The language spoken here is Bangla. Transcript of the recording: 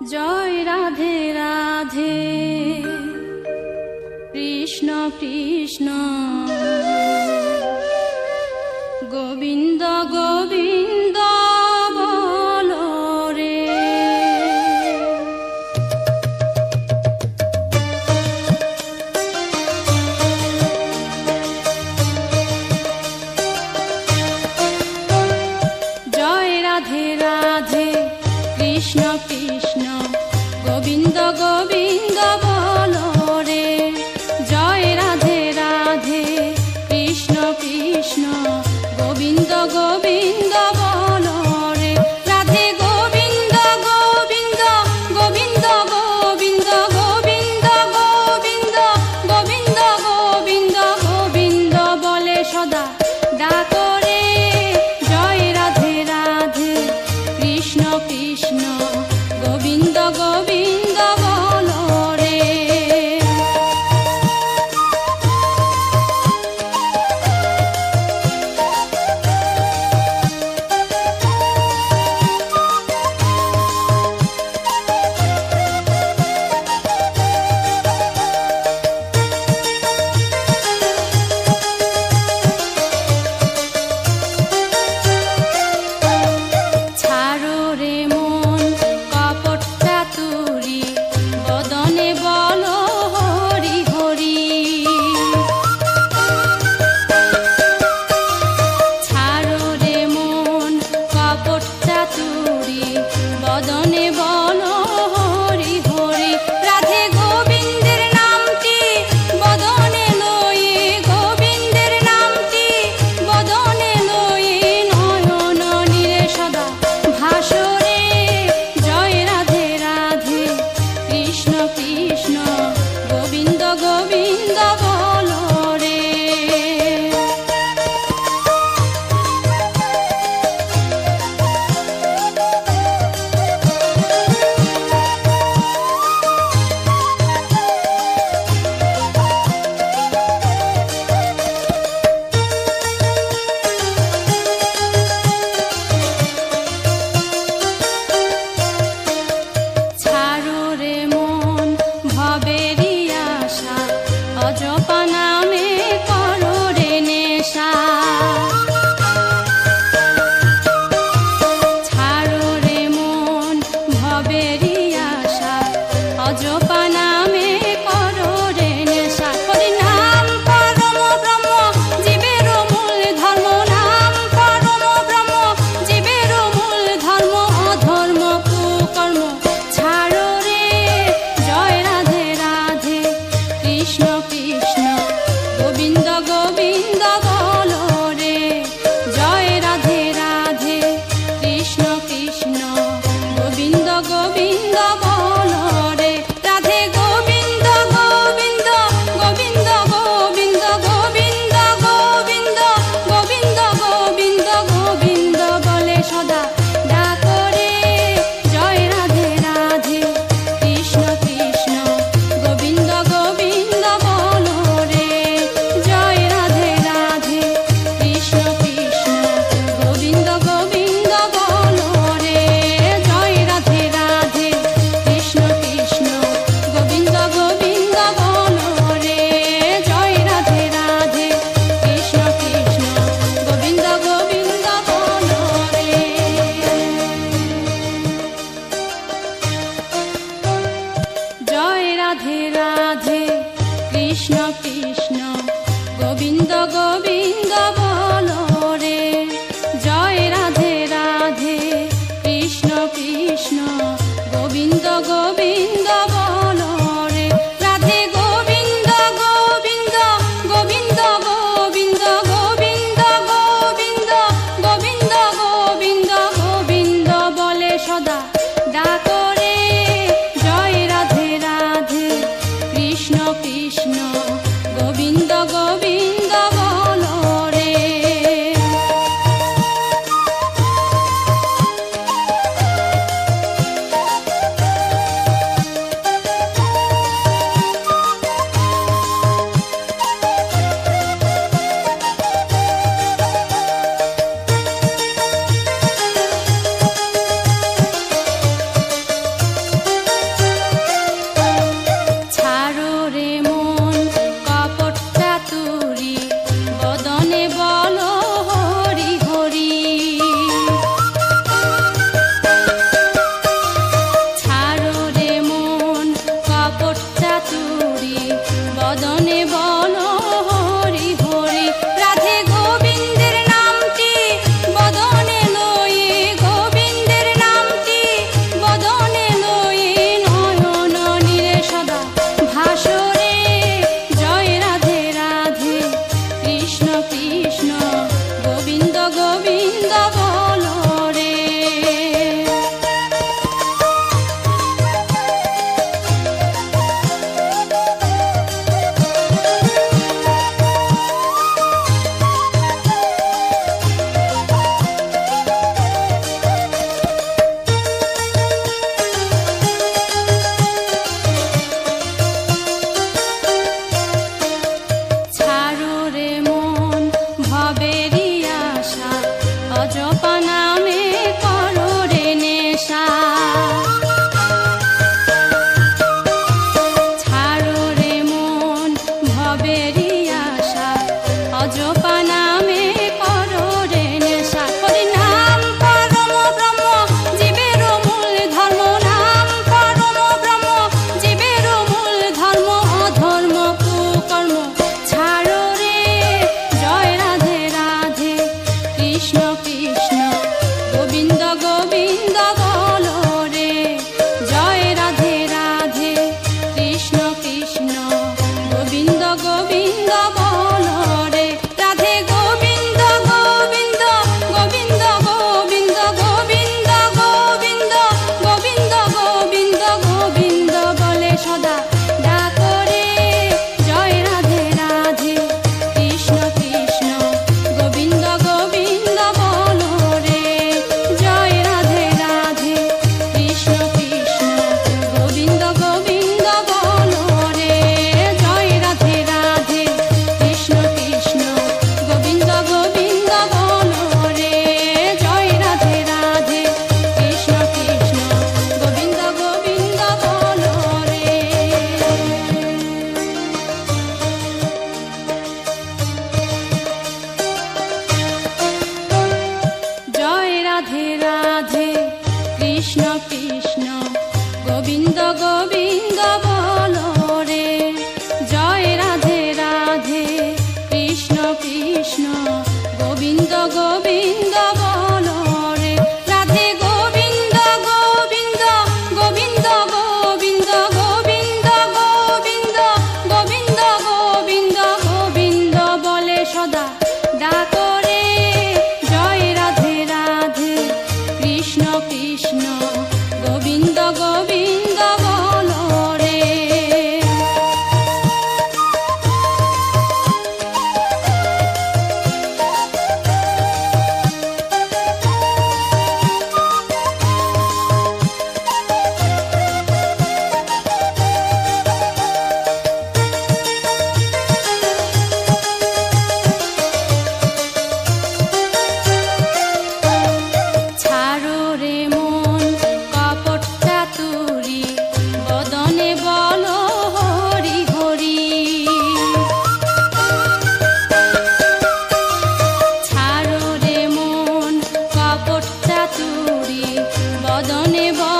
জয় রাধে রাধে কৃষ্ণ কৃষ্ণ গোবিন্দ গোবিন্দ বলো রে। জয় রাধে রাধে কৃষ্ণ কৃষ্ণ গোবিন্দ গোবিন্দ বলো রে। জয় রাধে রাধে কৃষ্ণ কৃষ্ণ গোবিন্দ গোবিন্দ বলো রে। রাধে গোবিন্দ গোবিন্দ গোবিন্দ গোবিন্দ গোবিন্দ গোবিন্দ গোবিন্দ গোবিন্দ গোবিন্দ বলে সদা ডাকো রে। জয় রাধে রাধে কৃষ্ণ কৃষ্ণ গোবিন্দ গোবিন্দ বলো রে। অজপা নামে করো রে নেশা। ছাড়ো রে মন ভবেরই আশা, অজপা নামে করো রে নেশা। হরি নাম পরম ব্রহ্ম জীবের মূল ধর্ম, নাম পরম ব্রহ্ম জীবের মূল ধর্ম। অধর্ম কুকর্ম ছাড়ো রে, জয় রাধে রাধে কৃষ্ণ কৃষ্ণ গোবিন্দ গোবিন্দ বলো রে। জয় রাধে রাধে কৃষ্ণ কৃষ্ণ গোবিন্দ গোবিন্দ বলো রে। রাধে গোবিন্দ গোবিন্দ গোবিন্দ গোবিন্দ গোবিন্দ গোবিন্দ গোবিন্দ গোবিন্দ গোবিন্দ বলে সদা ডাকো রে। জয় রাধে রাধে কৃষ্ণ কৃষ্ণ গোবিন্দ গোবিন্দ বলো রে। জয় রাধে রাধে কৃষ্ণ কৃষ্ণ গোবিন্দ গোবিন্দ বলো রে। জয় রাধে রাধে কৃষ্ণ কৃষ্ণ গোবিন্দ গোবিন্দ বলো রে। জয় রাধে রাধে কৃষ্ণ কৃষ্ণ গোবিন্দ গোবিন্দ বলো রে। জয় রাধে রাধে কৃষ্ণ কৃষ্ণ গোবিন্দ গোবিন্দ বলো রে। জয় রাধে রাধে কৃষ্ণ কৃষ্ণ গোবিন্দ গোবিন্দ বলো রে। রাধে গোবিন্দ গোবিন্দ গোবিন্দ গোবিন্দ গোবিন্দ গোবিন্দ গোবিন্দ গোবিন্দ গোবিন্দ বলে সদা ডাকো রে। জয় রাধে রাধে কৃষ্ণ কৃষ্ণ গোবিন্দ গোবিন্দ বলো রে। ছাড়ো রে মন কপট চাতুরি, বদনে বলো হরি হরি। ছাড়ো রে মন কপট চাতুরি, বদনে বলো